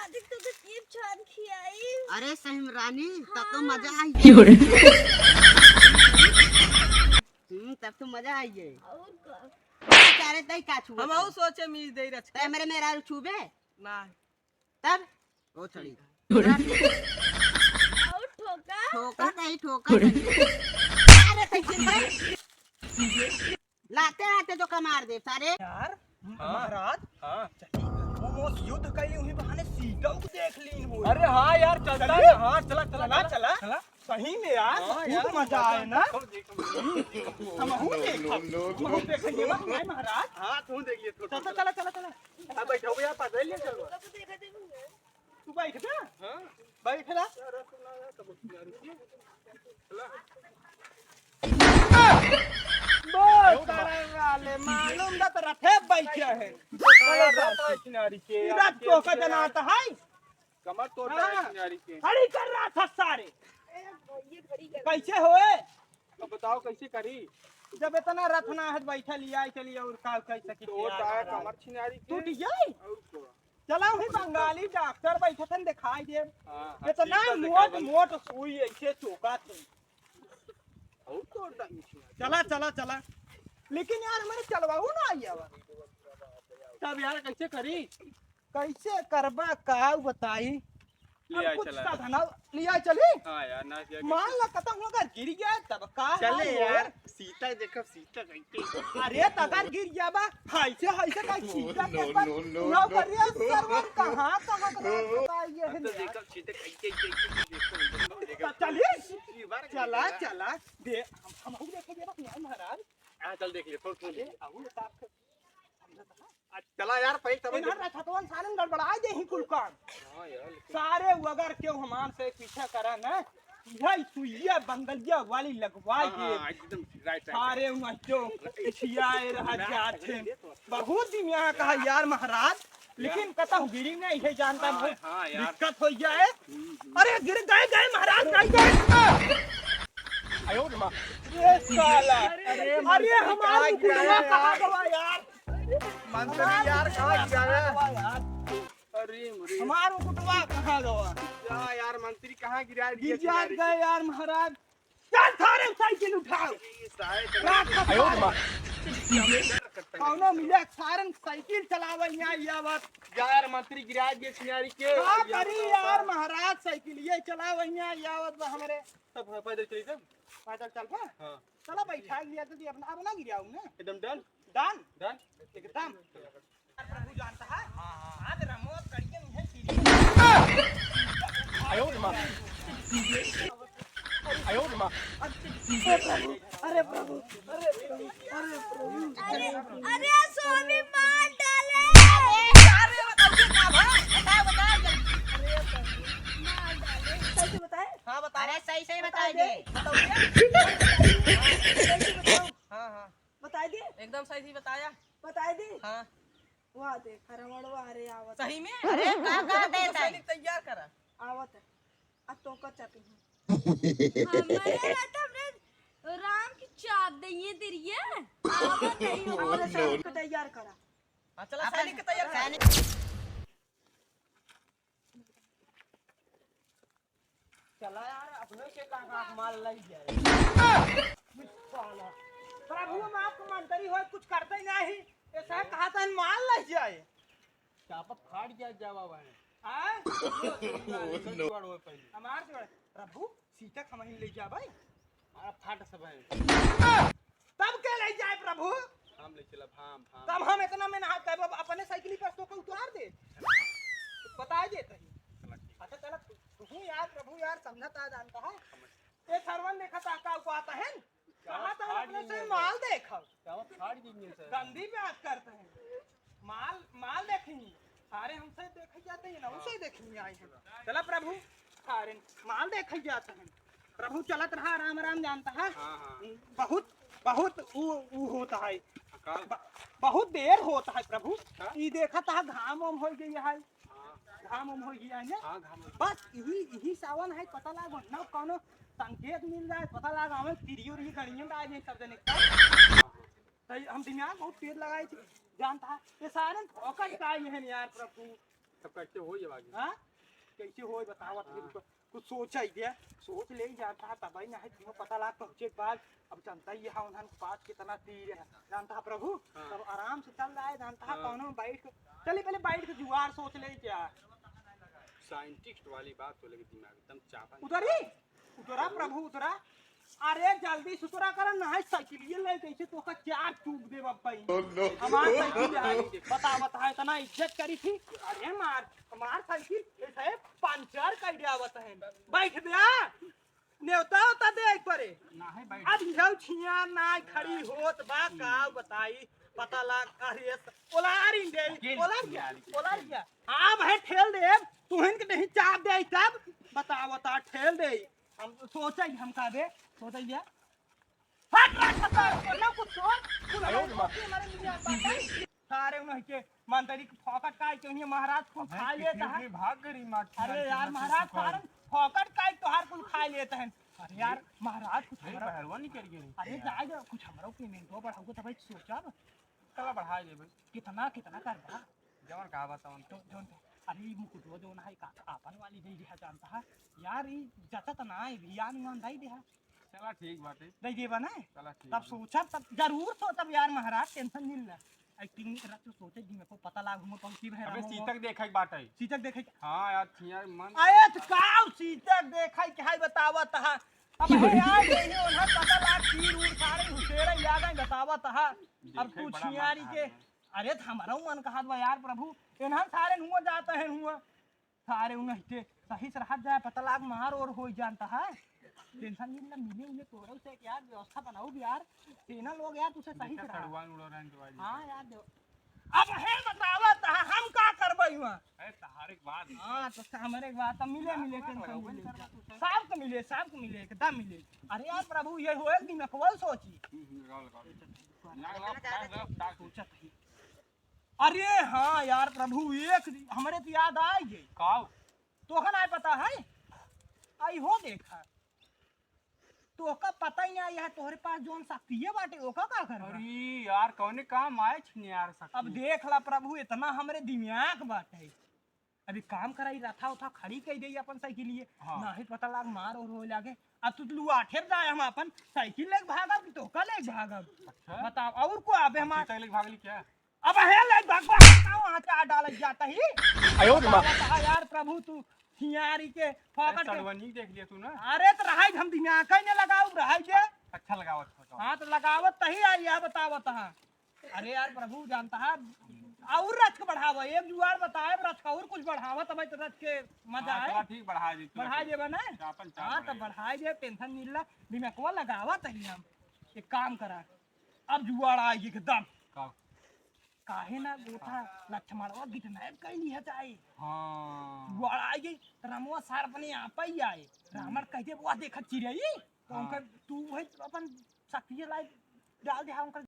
दादी तो कितनी छान खिलाई। अरे सही में रानी तब तो मजा आई तब तो मजा आई है। और का बेचारे तई का छुए हम आउ सोचे मीज दे रछ तय मेरे मेरा छुबे ना तब ओ छड़ी और ठोका ठोका नहीं ठोका अरे तई लाते लाते तो कमार दे सारे यार महाराज हाँ वो युद्ध कई उन्हीं बहाने सीता को देख ली हो। अरे हाँ यार चलता है हाँ चला चला चला चला सही में यार खूब मजा आए ना हम हूं देखेंगे महाराज। हाँ तू देखिए चला चला चला चला बैठो भैया पता ही चलो तो देखा देखूंगा। तू बैठ ना हाँ बैठ ना वाले मालूम ना तो रथे बैठे हैं किनारी के पूरा चौका जनाता है कमर तोड़ हाँ। किनारी के खड़ी कर रहा था सारे ये खड़ी कर कैसे होए अब बताओ कैसे करी जब इतना रथना है बैठा लिया चलिए और का कैसे तोड़ आया कमर छिनारी के टूट जाए और को चला ही बंगाली डॉक्टर बैठे थे दिखाई दे हाँ इतना मोट मोट सुई ऐसे चौका थे और तोड़ डाली चला चला चला लेकिन यार हमारे चलवाऊ ना आई अब तब यार कैसे करी कैसे करबा का बताई ले आए कुछ चला साधना लिया चली हाँ यार ना किया मान ला खत्म होगा गिर गया तब का चले हाल यार होए? सीता देखो सीता कैसे अरे तगर गिर गया बा हाइसे हाइसे का सीधा के पर ना करिए सर्वर कहां कहां बताइए तो देखो सीता कैसे देखो चलिए चला चला दे हम देखेंगे ना महाराज हाँ चल देख ले फोटो ले आऊ साहब चला यार पहले तब इन्हर रखतवन सारे गड़बड़ा दे ही कुल काम हाँ यार सारे अगर क्यों हमान से पीछा करा ना यही सुइया बंगलिया वाली लगवा दे एकदम राइट सारे मचो छियाए रह जाते बहुत दिन यहाँ कहा यार महाराज लेकिन कतहु गिरी नहीं है जानता बहुत हाँ यार दिक्कत हो जाए अरे गिर गए गए महाराज गए आयो मां ये साला अरे हमारा कुटुंबा कहाँ गवा यार मंत्री यार कहाँ गिरा अरे मुरे हमारा कुटुंबा कहाँ गवा जा यार मंत्री कहाँ गिरा गिर जात गए यार महाराज चल थारे साइकिल उठाओ आयो मां कौनो मिले सारन साइकिल चलावल यहाँ ये बात यार मंत्री गिरा दिए सिनारी के का करी यार महाराज साइकिल ये चलावल यहाँ ये बात हमरे सब पैदल चली सब पैदल चल पा हां चला बैठा लिया तो अपना अब ना गिराऊ ना एकदम डन डन डन एकदम प्रभु जानता है आज रमो कड़ियन है सीधी आयो मां आयो मां अरे प्रभु अरे प्रभु अरे प्रभु अरे स्वामी मार डाले। अरे कैसे बताए? हां बता अरे सही सही बता दे हां हां बताए दिए एकदम सही बताया बताए दी हां वहाँ देख रमणवा अरे आवत सही में अरे का देता है तैयार करा आवत है अब तो का चापी हमारे रात हमने राम की चाप दइए तेरिए आवत है और सब को तैयार करा हां चला सैनिक तैयार सैनिक चला यार अपने से का माल लग जाए प्रभु हम आपको मंत्री हो कुछ करते ही नहीं ऐसा कहा था माल लग जाए चापा फाड़ गया जावा है हां नो पहले हमार से प्रभु सीता खमही ले जा भाई आ फाट सब है तब के ले जाए प्रभु हम ले चला भाम भाम तब हम इतना में नहा कर अपने साइकिल पर तो को उतार दे बता देते ही अच्छा चला तू यार प्रभु यार समझता जानता है ये सरवन देखा था का आता है कहा था अपने से माल देखो चापा फाड़ देंगे सर गंदी बात करते हैं माल माल देखेंगे सारे हमसे देखे जाते हैं ना उसे देखने आए हैं चला प्रभु सारे माल देखे जाते हैं प्रभु चलत रहा राम राम जानता है हां हां बहुत बहुत ऊ होता है अकाल बहुत देर होता है प्रभु हाँ? ये देखा था घाम वाम हो गई है हां घाम वाम हो गया है हां घाम बस यही सावन है पता लागो ना कोनो संकेत मिल जाए पता लगा हमें तिरियोर ही गणियन आ जाए सब जने हम दिमाग बहुत तेज लगाए थे जानता है ये सारे फोकस का ही है यार प्रभु तब कैसे हो ये बाकी हाँ कैसे हो बताओ कुछ सोच ही दे सोच ले जाता तब ही नहीं तुम्हें पता लगा पहुंचे के बाद अब जानता ही है उन्होंने पास कितना तीर है जानता है प्रभु हाँ। तब आराम से चल रहा है जानता है हाँ। कौन बैठ के चलिए पहले बैठ के जुगाड़ सोच ले क्या साइंटिस्ट वाली बात तो लगी दिमाग एकदम चापा उतरी उतरा प्रभु उतरा अरे जल्दी सुतरा कर ना है साइकिल ले कैसे तो का चार चूक दे भाई हमार साइकिल आई बता इतना इज्जत करी थी अरे मार हमार साइकिल ऐसे पंचर कर दिया बता है बैठ गया नेवता होता दे एक परे ना है भाई अब जाओ छिया ना खड़ी होत बा का बताई पता लग अरे ओलारी दे ओलार क्या हां भाई ठेल दे तुहन के नहीं चाप दे तब बता ठेल दे हम सोचा ही हम का दे सोचा ही हट रख ना कुछ सारे उन्हें के मंत्री फोकट का क्यों महाराज को खा लेता है भाग गई मार अरे यार महाराज सारे फोकट का तोहार कुल खा लेता है अरे यार महाराज कुछ हमारा पहलवान नहीं कर गई अरे जाए कुछ हमारा पेमेंट हो बढ़ाओगे तो भाई सोचा चला बढ़ा दे भाई कितना कर बा जवन कहा बताऊं तो जोन अरे मुकुटवा जो ना का आपन वाली दे दिया जानता है यार ई जता त ना भियान मान दई दे चला ठीक बात है दई दे बना चला ठीक तब सोचा तब जरूर तो तब यार महाराज टेंशन नहीं ले एक्टिंग नहीं करा तो सोचे जी मेरे को पता लाग हम पंक्ति में अबे सीतक देखा एक बात है सीतक देखे हां यार छिया मन आए तो काऊ सीतक देखै के है बतावत है अब है यार ये ओना पता लाग तीर उड़ सारे हुसेरा याद है बतावत है अब तू छियारी के अरे हमारा मन कहा बा यार प्रभु एनहन सारे नुआ जाता है नुआ सारे उन्हें के सही से रह जाए पता लाग मार और हो जानता है टेंशन नहीं ना मिले उन्हें तोड़ो से यार व्यवस्था बनाओ यार सेना लोग यार तुझे सही से तड़वान उड़ रहा है तो हां यार दो अब है बतावत है हम का करबै हुआ है तहार एक बात हां तो हमारे एक बात मिले टेंशन सब को मिले एकदम मिले अरे यार प्रभु ये होए दिन में कौन सोची सोचत अरे हाँ यार प्रभु एक हमारे तो याद आई गई काऊ तो का नहीं पता है आई हो देखा तो का पता ही नहीं है तोहरे पास जोन शक्ति है बाटे ओका का कर अरे यार कौने काम आए छिने यार शक्ति अब देख ला प्रभु इतना हमरे दिमाग बाटे अभी काम कराई रथा उठा खड़ी कर दे अपन साइकिल लिए हाँ। नहीं पता लाग मार और हो लागे अब तू लू आठेर जाए हम अपन साइकिल लेके भागब तो का लेके भागब अच्छा बताओ और को आबे हम तक भागली क्या अब है ले भगवान का वहां से डाल जाता ही आयो यार प्रभु तू हियारी के फोकट तड़वानी देख लिया तू ना अरे तो रहाई हम दिमाग कहीं न लगाऊ रहाई जे अच्छा लगावत हां तो लगावत तही आई है बतावत हां अरे यार प्रभु जानता है और रथ बढ़ावा एक जुआर बताए रथ का और कुछ बढ़ावा तब तो रथ के मजा आए ठीक बढ़ा दे बढ़ा दे बना चापन हां तो बढ़ाई दे टेंशन नहीं ला दिमाग को लगावा तही हम एक काम करा अब जुआर आई एकदम का काहे ना गोथा लक्ष्मणवा गिटनायब कैली है चाहे हां जुआर आई गई रामवा सार अपने आप ही आए रामर कहते वो देखत चिरई तो उनका तू है अपन शक्ति लाई डाल दे उनका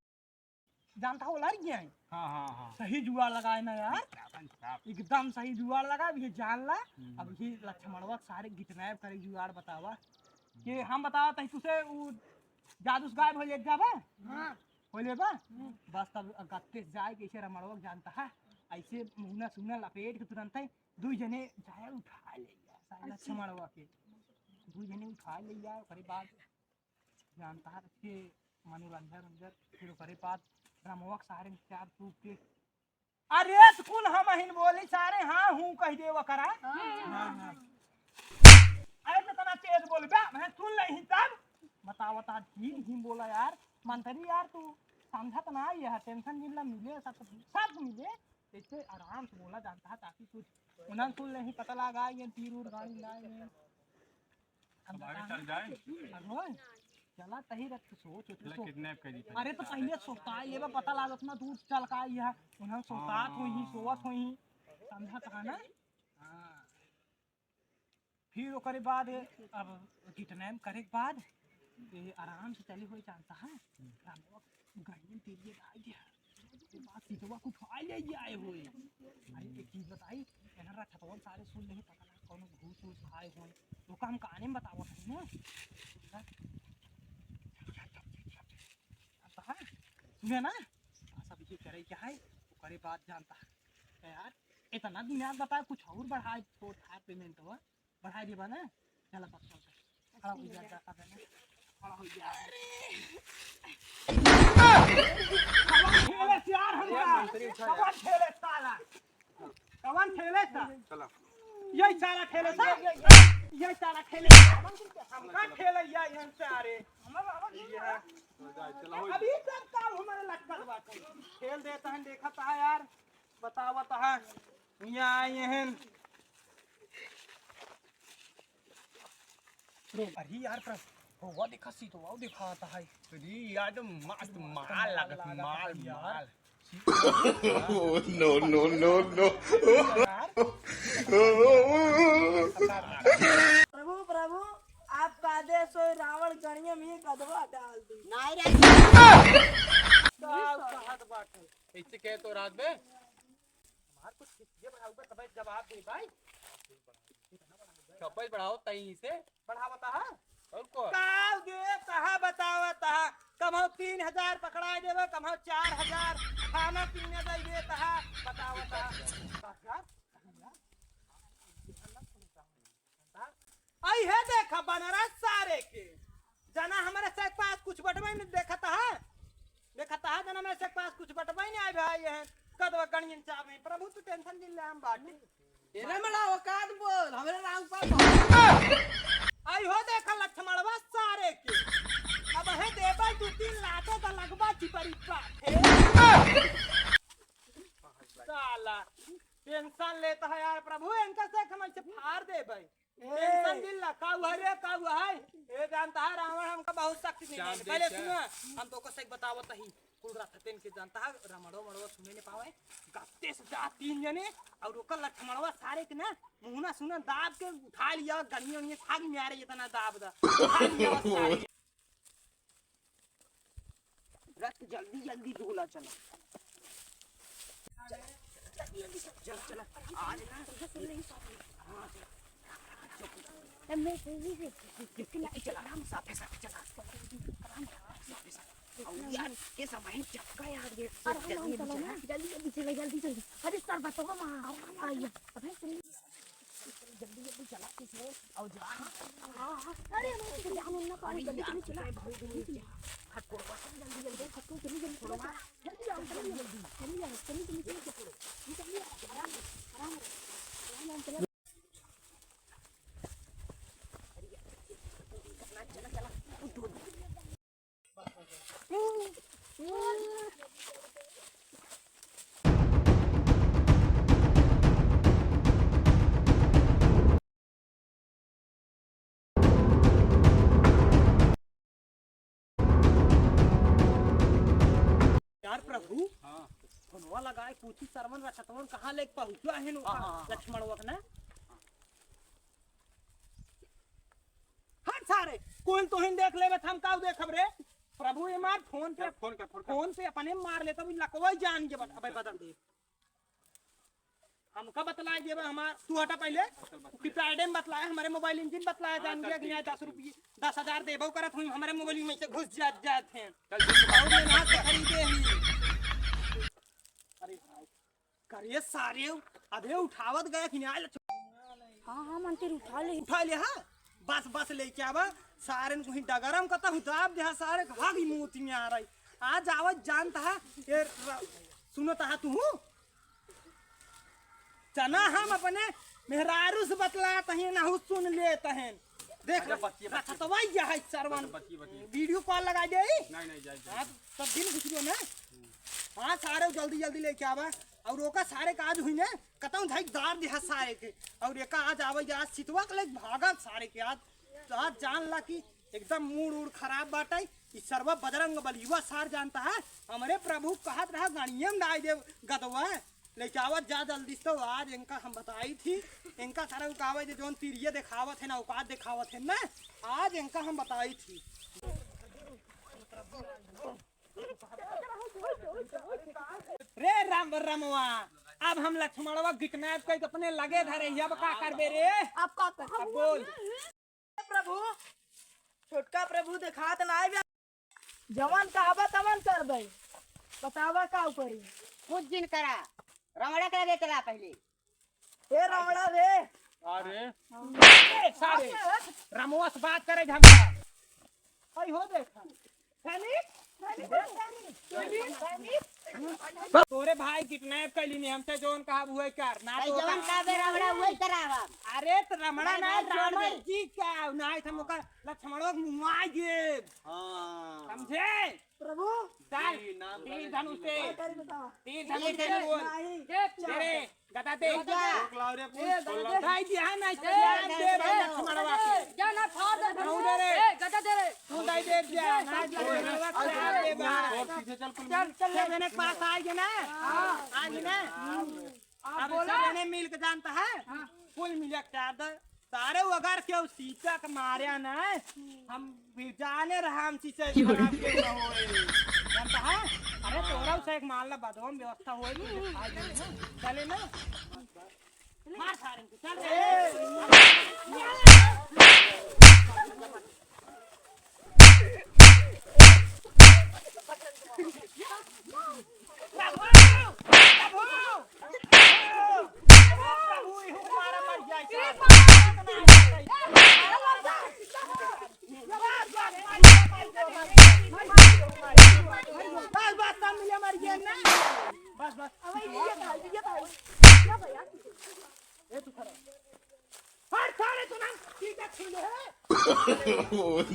जानता हो लड़ गया हां सही जुआर लगाए ना यार चापन चाप एकदम सही जुआर लगा ये जान ला अब ये लक्ष्मणवा सारे गिटनायब करे जुआर बतावा कि हम बतावा तही तुसे वो जादूस गायब हो जाबा हां हो लेबा बस तब गत्ते जाए कैसे रमणवा जानता है ऐसे मुहना सुना लपेट के तुरंत ही दो जने जाए उठा ले यार लक्ष्मणवा के दो जने उठा ले यार करे बाद जानता है के मनोरंजन फिर करे बाद रामवा सारे चार टूट के अरे तो कौन हम हिन बोली सारे हां हूं कह देवा करा हां अरे तो तना तेज बोल बे मैं सुन नहीं तब बतावता ठीक ही बोला यार मंत्री यार तू समझत ना ये टेंशन मिलना मिले सब मिले ऐसे आराम से बोला जानता है ताकि कुछ उन्हें सुन नहीं पता लगा ये तीर उड़ गाड़ी लाए में हमारे चल जाए अरे चला तही रख सोच किडनैप कर दी अरे तो पहले सोता ये पता लागत ना दूर चल का ये उन्हें सोतात हुई सोवत हुई समझत है ना हां फिर ओकरे बाद अब किडनैप करे के बाद ये आराम से चली हुई जानता है रामवा गाड़ी तेरी आई गया बात सीधवा कुछ आ ले आए हुए अरे एक चीज बताई एना रखतवन सारे सुन नहीं पता ना कौन घूस घूस खाए हुए तो काम कहानी में बताओ ना सुने ना सब ये करे क्या है करे बात जानता है यार इतना दिमाग बता कुछ और बढ़ाए तो था पेमेंट हो बढ़ा दिए ना चला बस खड़ा हो जा खड़ा हो जा खेले यार हम कवन खेले साला कवन खेले सा चला यही साला खेले सा यही साला खेले हम का खेले यही हम से अरे अभी सब काम हमारे लटकल बाटे खेल देता है देखा था यार बतावत है यहाँ आए हैं अरे यार पर वो देखा सी तो वो दिखाता है अरे यार तो मस्त माल लगत माल माल no, no, no, no. प्रभु प्रभु आपका आदेश हो रावण गणिया में कदवा डाल दी नहीं रे कहत बाटे ऐसे कहे तो रात में हमार कुछ ये बढ़ाऊंगा तब जवाब दे भाई कपल बढ़ाओ तई से बढ़ावता है और को काव दे कहा बतावता है कमहो 3000 पकड़ा देवे कमहो 4000 खाना पीने दे देता है बतावता आई है देखा बनारस सारे के जना हमारे से पास कुछ बटवाई नहीं देखता है जना मेरे से पास कुछ बटवाई नहीं आए भाई है कदवा गणियन चावे प्रभु तू टेंशन दिल ले हम बाटी तेरे बड़ा औकात बोल हमारे राम पर आई हो देखा लक्ष्मणवा सारे के अब है देबा 2-3 लातो का लगवा चिपरी का साला टेंशन लेता है यार प्रभु इनका से हम से फाड़ दे भाई टेंशन दिल ला का हुआ रे का हुआ है ये जानता है रावण हमका बहुत शक्ति नहीं है पहले सुनो हम तो को से बतावत ही कुल रात तेन के जानता है रामड़ो मड़ो सुने ने पावे गत्ते से जा 3 जने और ओकर लक्ष्मणवा सारे के ना मुहना सुना दाब के उठा लिया गनियों ने खाग में आ रही इतना दाब दा उठा लिया सारे रथ जल्दी जल्दी ढूला चलो चल चल आज ना मैं सही से चला राम साथे साथे चला यार ये समय चक्का यार ये जल्दी जल्दी चले जल्दी अरे सर बताओ मां आइए अबे जल्दी चला किसे और जा अरे हम ना पानी जल्दी चला हट को जल्दी हट को जल्दी आओ जल्दी आराम चला यार प्रभु हां फोनवा लगाए पूछी सरवन रखतवन कहां लेके पहुंचा है नो लक्ष्मण वक ना हट सारे कोई तो हिन देख लेबे हम काऊ देखब रे प्रभु ये मार फोन पे अपने मार लेता भी लकवा जान के अबे बदल दे हमका बतलाए देबे हमार तू हटा पहले कीपैड में बतलाए हमारे मोबाइल इंजन बतलाया जान के यहाँ 10 रुपये 10,000 देबो करत हुई हमारे मोबाइल में से घुस जाते हैं खरीदे ही अरे भाई करिए सारे अबे उठावत गए कि नहीं हां मंत्री उठा ले हां बस लेके आवा सारे को ही डगरम कता हूं दाब दे सारे भागी मोती में आ रही आज आवत जानता है ये सुनता है तू चना हम अपने मेहरारू से बतलाते हैं ना सुन लेते हैं देख रखतवा ये है सरवन वीडियो कॉल लगा दे नहीं जाए सब दिन घुसरो ना हां सारे जल्दी लेके आवा और ओका सारे काज हुई ने कतौ धाई दार दे सारे के और एका आज आवे आज सितवा के लेके भागत सारे के आज जान ला कि एकदम मूड खराब बाटे ई सर्व बजरंग बली युवा सार जानता है हमारे प्रभु कहत रहा गणियम दाई दे गदवा लेके आवत जा जल्दी तो आज इनका हम बताई थी इनका सारा उकावे जो जोन तीरिये दिखावत है ना औकात दिखावत है ना आज इनका हम बताई थी रे राम रमवा अब हम लक्ष्मणवा गिकनाथ को अपने लगे धरे अब का करबे रे आप का अब बोल प्रभु छोटका प्रभु दिखात ना आए जवान कहबा तवन करबे बतावा का करी कुछ दिन करा रमड़ा के लगे चला पहले हे रमणा रे अरे ए, सारे रमुआ से बात करे झमका आई हो देखा सैनिक तोरे भाई किडनैप कैली ने हमसे जोन कहा हुए कर ना तो जवन का बे रमणा वही करावा अरे तो रमणा ना नहीं, राम छोड़ दे। जी का नहीं हम का लक्ष्मणों को मुआ जे हाँ समझे प्रभु चल ये नाम तीर धनुष से कर बताओ तीर धनुष से बोल तेरे गदा दे रोक लाओ रे पुलिस खोल लाओ भाई ध्यान नहीं ध्यान दे भाई लक्ष्मणवा के क्या ना फाड़ दे तू दे रे गदा दे रे तू दे दे जा ना लक्ष्मणवा के हाथ दे भाई और पीछे चल कुल चल चल लेने के पास आएंगे ना आएंगे ना अब लेने मिल के जानता है कुल मिला चार सारे अगर क्यों सीता के मारे ना हम भी जाने रहा हम सीसे खराब के न होए जानता है अरे तोरा से एक माल ला बदोम व्यवस्था होए नहीं आ जाए ना चले ना मार सारे को चल रे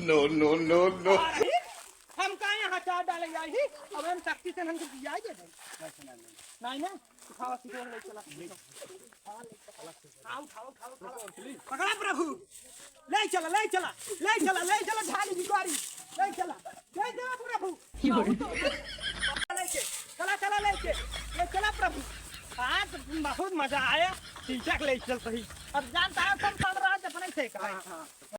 no, no, no, no. हम कहाँ यहाँ चार डाले जाए ही अब हम शक्ति से हमको दिया ही दे नहीं ना खाओ सिकोड़ ले चला खाओ खाओ खाओ खाओ पकड़ा प्रभु ले चला ले चला ले चला ले चला झाली बिगारी ले चला प्रभु चला चला ले चला प्रभु आज बहुत मजा आया टीचर ले चल सही अब जानता है सब पढ़ रहा है अपने से